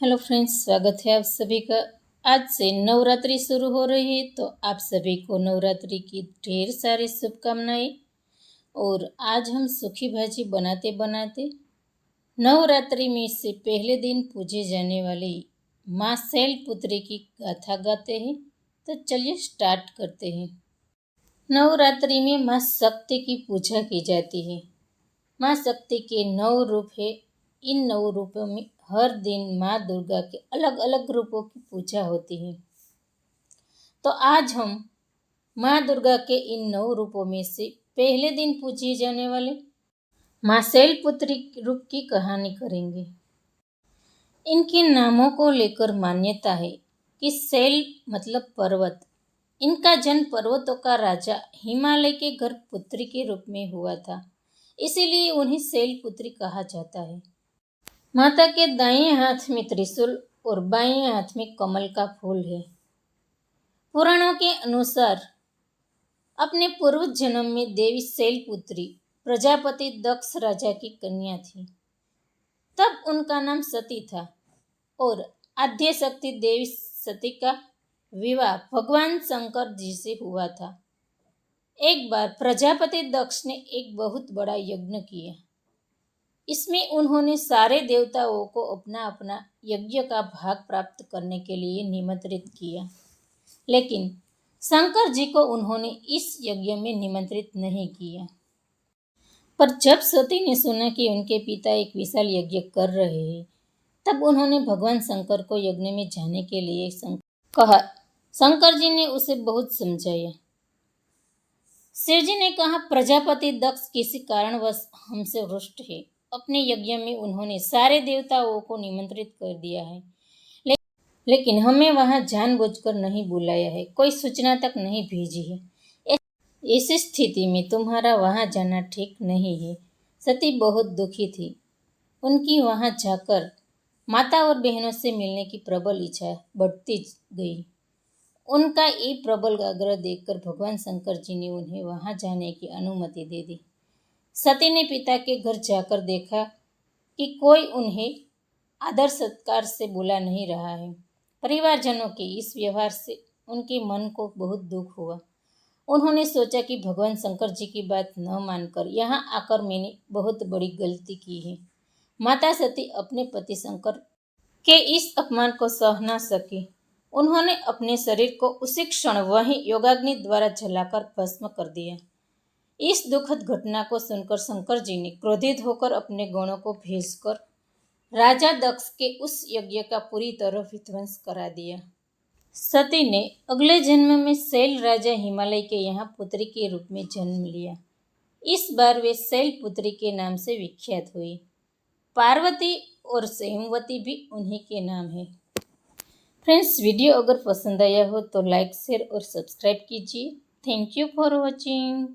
Hello friends, स्वागत है आप सभी का। आज से नवरात्रि शुरू हो रही है, तो आप सभी को नवरात्रि की ढेर सारी शुभकामनाएं। और आज हम सूखी भाजी बनाते बनाते नवरात्रि में से पहले दिन पूजे जाने वाली माँ शैलपुत्री की गाथा गाते हैं। तो चलिए स्टार्ट करते हैं। नवरात्रि में माँ शक्ति की पूजा की जाती है। माँ शक्ति के 9 रूप है। इन 9 रूपों में हर दिन माँ दुर्गा के अलग अलग रूपों की पूजा होती है। तो आज हम माँ दुर्गा के इन 9 रूपों में से पहले दिन पूजे जाने वाले माँ शैलपुत्री रूप की कहानी करेंगे। इनके नामों को लेकर मान्यता है कि शैल मतलब पर्वत। इनका जन्म पर्वतों का राजा हिमालय के घर पुत्री के रूप में हुआ था, इसीलिए उन्हें शैलपुत्री कहा जाता है। माता के दाएं हाथ में त्रिशूल और बाएं हाथ में कमल का फूल है। पुराणों के अनुसार अपने पूर्व जन्म में देवी शैलपुत्री प्रजापति दक्ष राजा की कन्या थी। तब उनका नाम सती था और आद्य शक्ति देवी सती का विवाह भगवान शंकर जी से हुआ था। एक बार प्रजापति दक्ष ने एक बहुत बड़ा यज्ञ किया। इसमें उन्होंने सारे देवताओं को अपना अपना यज्ञ का भाग प्राप्त करने के लिए निमंत्रित किया, लेकिन शंकर जी को उन्होंने इस यज्ञ में निमंत्रित नहीं किया। पर जब सती ने सुना कि उनके पिता एक विशाल यज्ञ कर रहे हैं, तब उन्होंने भगवान शंकर को यज्ञ में जाने के लिए कहा। शंकर जी ने उसे बहुत समझाया। शिव जी ने कहा, प्रजापति दक्ष किसी कारणवश हमसे रुष्ट है। अपने यज्ञ में उन्होंने सारे देवताओं को निमंत्रित कर दिया है, लेकिन हमें वहां जानबूझकर नहीं बुलाया है, कोई सूचना तक नहीं भेजी है। ऐसी स्थिति में तुम्हारा वहां जाना ठीक नहीं है। सती बहुत दुखी थी। उनकी वहां जाकर माता और बहनों से मिलने की प्रबल इच्छा बढ़ती गई। उनका ये प्रबल आग्रह देखकर भगवान शंकर जी ने उन्हें वहां जाने की अनुमति दे दी। सती ने पिता के घर जाकर देखा कि कोई उन्हें आदर सत्कार से बुला नहीं रहा है। परिवारजनों के इस व्यवहार से उनके मन को बहुत दुख हुआ। उन्होंने सोचा कि भगवान शंकर जी की बात न मानकर यहाँ आकर मैंने बहुत बड़ी गलती की है। माता सती अपने पति शंकर के इस अपमान को सह न सकी। उन्होंने अपने शरीर को उसी क्षण वहीं योगाग्नि द्वारा जलाकर भस्म कर दिया। इस दुखद घटना को सुनकर शंकर जी ने क्रोधित होकर अपने गणों को भेजकर राजा दक्ष के उस यज्ञ का पूरी तरह विध्वंस करा दिया। सती ने अगले जन्म में शैल राजा हिमालय के यहाँ पुत्री के रूप में जन्म लिया। इस बार वे शैलपुत्री के नाम से विख्यात हुई। पार्वती और हेमवती भी उन्हीं के नाम है। फ्रेंड्स, वीडियो अगर पसंद आया हो तो लाइक, शेयर और सब्सक्राइब कीजिए। Thank you for watching.